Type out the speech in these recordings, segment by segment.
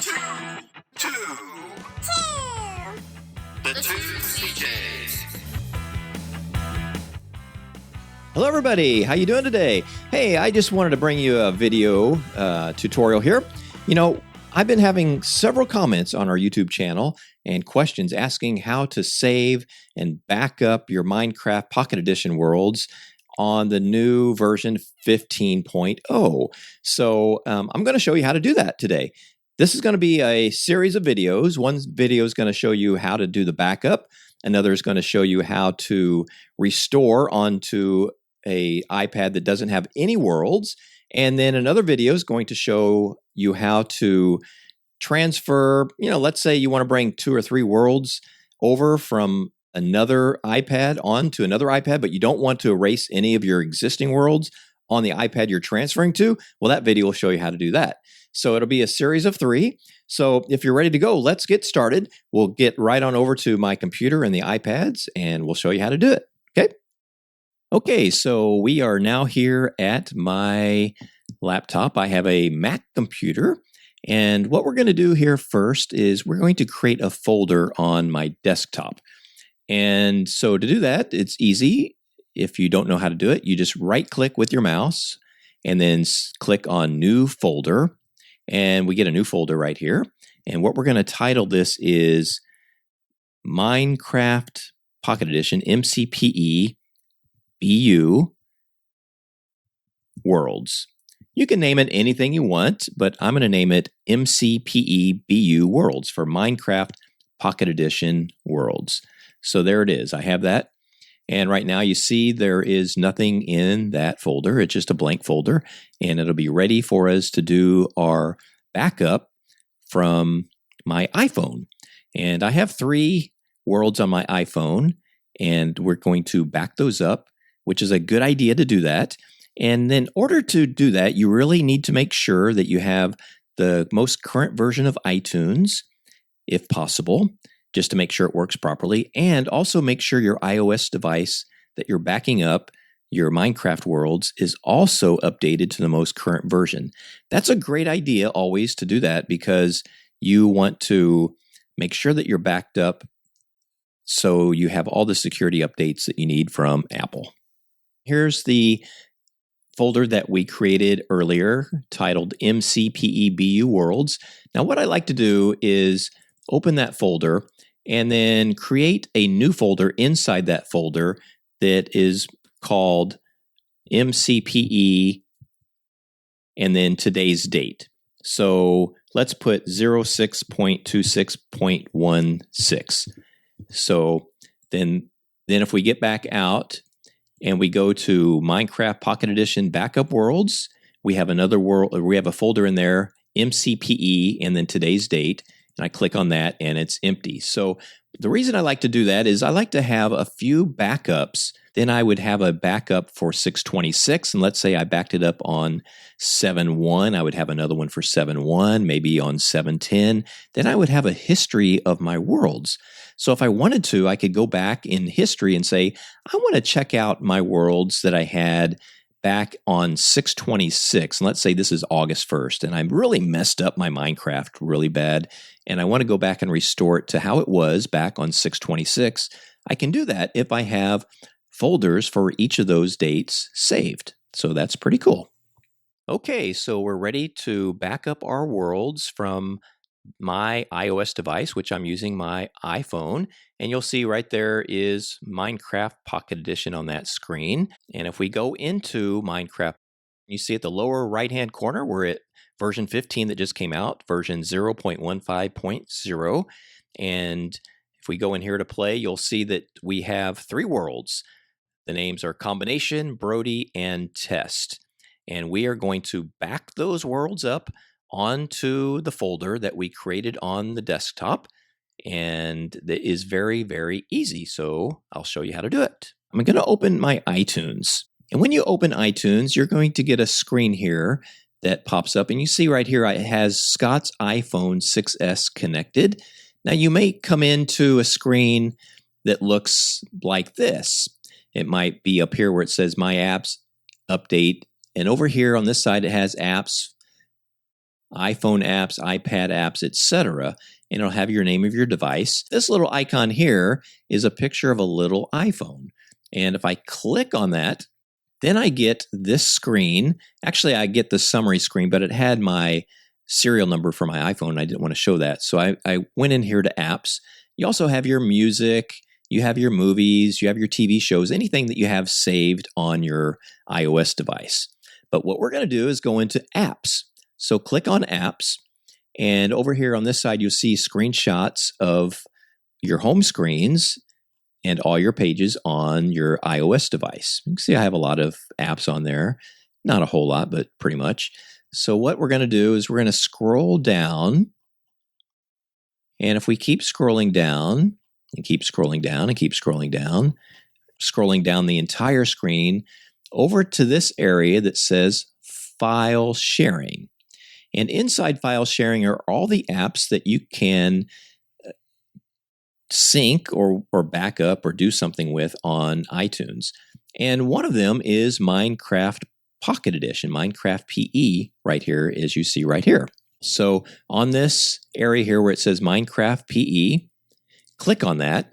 Two. The two CJs. Hello everybody, how you doing today? Hey, I just wanted to bring you a video tutorial here. You know, I've been having several comments on our YouTube channel and questions asking how to save and back up your Minecraft Pocket Edition worlds on the new version 15.0. So I'm going to show you how to do that today. This is going to be a series of videos. One video is going to show you how to do the backup. Another is going to show you how to restore onto a iPad that doesn't have any worlds. And then another video is going to show you how to transfer, let's say you want to bring 2 or 3 worlds over from another iPad onto another iPad, but you don't want to erase any of your existing worlds on the iPad you're transferring to. Well, that video will show you how to do that. So it'll be a series of 3. So if you're ready to go, let's get started. We'll get right on over to my computer and the iPads, and we'll show you how to do it. Okay? Okay, so we are now here at my laptop. I have a Mac computer, and what we're going to do here first is we're going to create a folder on my desktop. And so to do that, it's easy. If you don't know how to do it, you just right-click with your mouse and then click on New Folder. And we get a new folder right here. And what we're going to title this is Minecraft Pocket Edition MCPE BU Worlds. You can name it anything you want, but I'm going to name it MCPE BU Worlds for Minecraft Pocket Edition Worlds. So there it is. I have that. And right now you see there is nothing in that folder. It's just a blank folder, and it'll be ready for us to do our backup from my iPhone. And I have 3 worlds on my iPhone, and we're going to back those up, which is a good idea to do that. And then in order to do that, you really need to make sure that you have the most current version of iTunes, if possible, just to make sure it works properly, and also make sure your iOS device that you're backing up your Minecraft worlds is also updated to the most current version. That's a great idea always to do that because you want to make sure that you're backed up so you have all the security updates that you need from Apple. Here's the folder that we created earlier titled MCPEBU Worlds. Now what I like to do is open that folder and then create a new folder inside that folder that is called MCPE and then today's date. So let's put 06.26.16. So then if we get back out and we go to Minecraft Pocket Edition Backup Worlds, we have another world. We have a folder in there, MCPE, and then today's date. And I click on that, and it's empty. So the reason I like to do that is I like to have a few backups. Then I would have a backup for 626, and let's say I backed it up on 7.1. I would have another one for 7.1, maybe on 7.10. Then I would have a history of my worlds. So if I wanted to, I could go back in history and say, I want to check out my worlds that I had back on 6/26, and let's say this is August 1st, and I really messed up my Minecraft really bad, and I want to go back and restore it to how it was back on 6/26. I can do that if I have folders for each of those dates saved. So that's pretty cool. Okay, so we're ready to back up our worlds from my iOS device, which I'm using my iPhone, and you'll see right there is Minecraft Pocket Edition on that screen. And if we go into Minecraft, you see at the lower right-hand corner, we're at version 15 that just came out, version 0.15.0. And if we go in here to play, you'll see that we have 3 worlds. The names are Combination, Brody, and Test. And we are going to back those worlds up onto the folder that we created on the desktop, and that is very, very easy. So I'll show you how to do it. I'm going to open my iTunes. And when you open iTunes, you're going to get a screen here that pops up, and you see right here it has Scott's iPhone 6S connected. Now you may come into a screen that looks like this. It might be up here where it says My Apps Update, and over here on this side it has apps iPhone apps, iPad apps, etc. And it'll have your name of your device. This little icon here is a picture of a little iPhone. And if I click on that, then I get this screen. Actually, I get the summary screen, but it had my serial number for my iPhone. I didn't want to show that. So I went in here to apps. You also have your music, you have your movies, you have your TV shows, anything that you have saved on your iOS device. But what we're going to do is go into apps. So click on apps. And over here on this side, you'll see screenshots of your home screens and all your pages on your iOS device. You can see I have a lot of apps on there. Not a whole lot, but pretty much. So what we're going to do is we're going to scroll down. And if we keep scrolling down and keep scrolling down and keep scrolling down the entire screen over to this area that says File Sharing. And inside File Sharing are all the apps that you can sync or back up or do something with on iTunes. And one of them is Minecraft Pocket Edition, Minecraft PE, right here, as you see right here. So on this area here where it says Minecraft PE, click on that,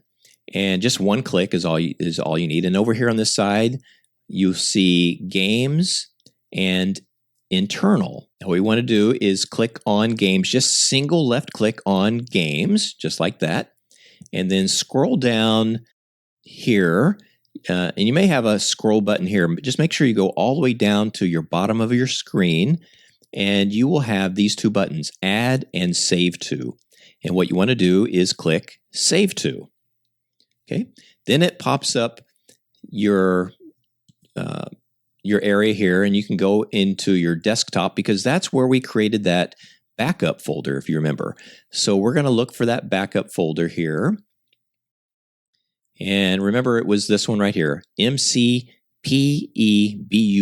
and just one click is all you need. And over here on this side, you'll see Games and Internal. What we want to do is click on Games, just single left click on Games, just like that, and then scroll down here. And you may have a scroll button here, but just make sure you go all the way down to your bottom of your screen, and you will have these two buttons, Add and Save To. And what you want to do is click Save To. Okay, then it pops up your area here, and you can go into your desktop because that's where we created that backup folder, if you remember. So we're going to look for that backup folder here. And remember, it was this one right here, MCPEBU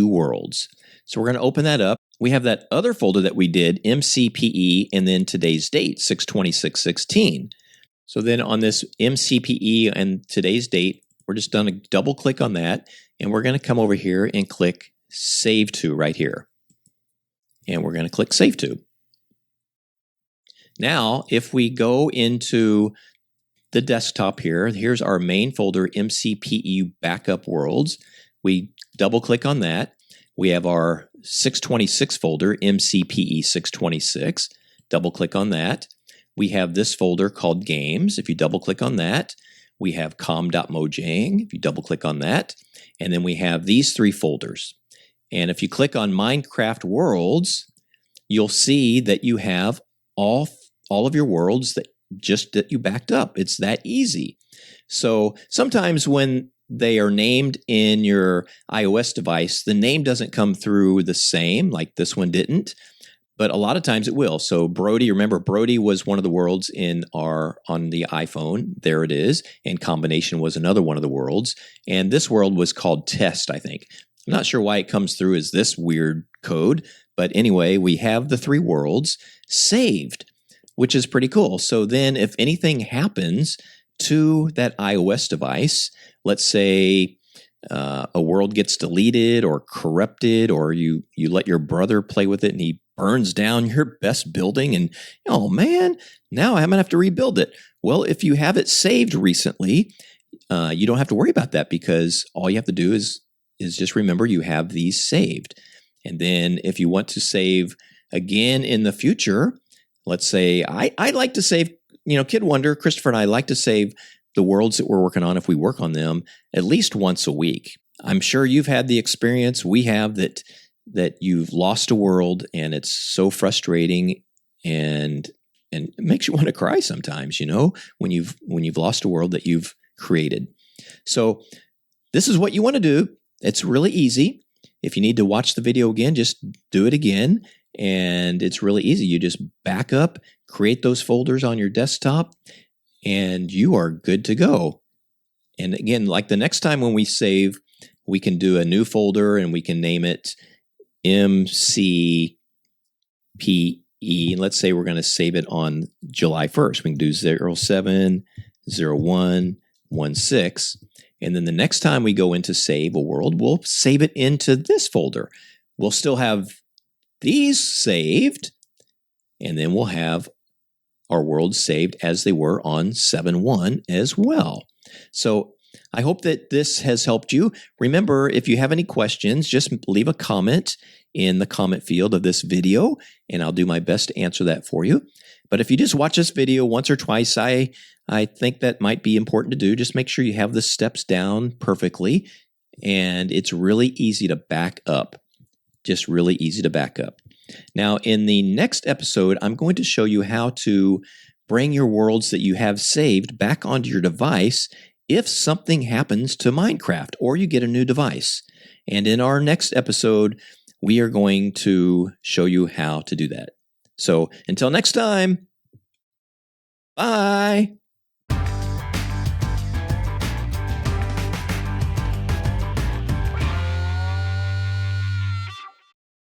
Worlds. So we're going to open that up. We have that other folder that we did, MCPE, and then today's date, 6/26/16. So then on this MCPE and today's date, we're just going to double click on that, and we're going to come over here and click Save To right here. And we're going to click Save To. Now, if we go into the desktop here, here's our main folder, MCPE Backup Worlds. We double click on that. We have our 626 folder, MCPE 626. Double click on that. We have this folder called Games. If you double click on that, we have com.mojang. If you double click on that, and then we have these three folders. And if you click on Minecraft Worlds, you'll see that you have all of your worlds that you backed up. It's that easy. So sometimes when they are named in your iOS device, the name doesn't come through the same, like this one didn't, but a lot of times it will. So Brody, remember Brody was one of the worlds on the iPhone. There it is. And Combination was another one of the worlds. And this world was called Test, I think. I'm not sure why it comes through as this weird code, but anyway, we have the three worlds saved, which is pretty cool. So then if anything happens to that iOS device, let's say a world gets deleted or corrupted, or you let your brother play with it and he burns down your best building, and oh man, now I'm gonna have to rebuild it. Well, if you have it saved recently, you don't have to worry about that, because all you have to do is just remember you have these saved. And then if you want to save again in the future, let's say I like to save, Kidwonder, Christopher and I like to save the worlds that we're working on, if we work on them, at least once a week. I'm sure you've had the experience we have that you've lost a world, and it's so frustrating, and it makes you want to cry sometimes, when you've lost a world that you've created. So this is what you want to do. It's really easy. If you need to watch the video again, just do it again. And it's really easy. You just back up, create those folders on your desktop, and you are good to go. And again, like the next time when we save, we can do a new folder and we can name it MCPE. Let's say we're going to save it on July 1st. We can do 07/01/16. And then the next time we go into save a world, we'll save it into this folder. We'll still have these saved, And then we'll have our worlds saved as they were on 7.1 as well. So I hope that this has helped you. Remember, if you have any questions, just leave a comment in the comment field of this video, and I'll do my best to answer that for you. But if you just watch this video once or twice, I think that might be important to do. Just make sure you have the steps down perfectly, and it's really easy to back up. Just really easy to back up. Now, in the next episode, I'm going to show you how to bring your worlds that you have saved back onto your device if something happens to Minecraft or you get a new device. And in our next episode, we are going to show you how to do that. So until next time, bye.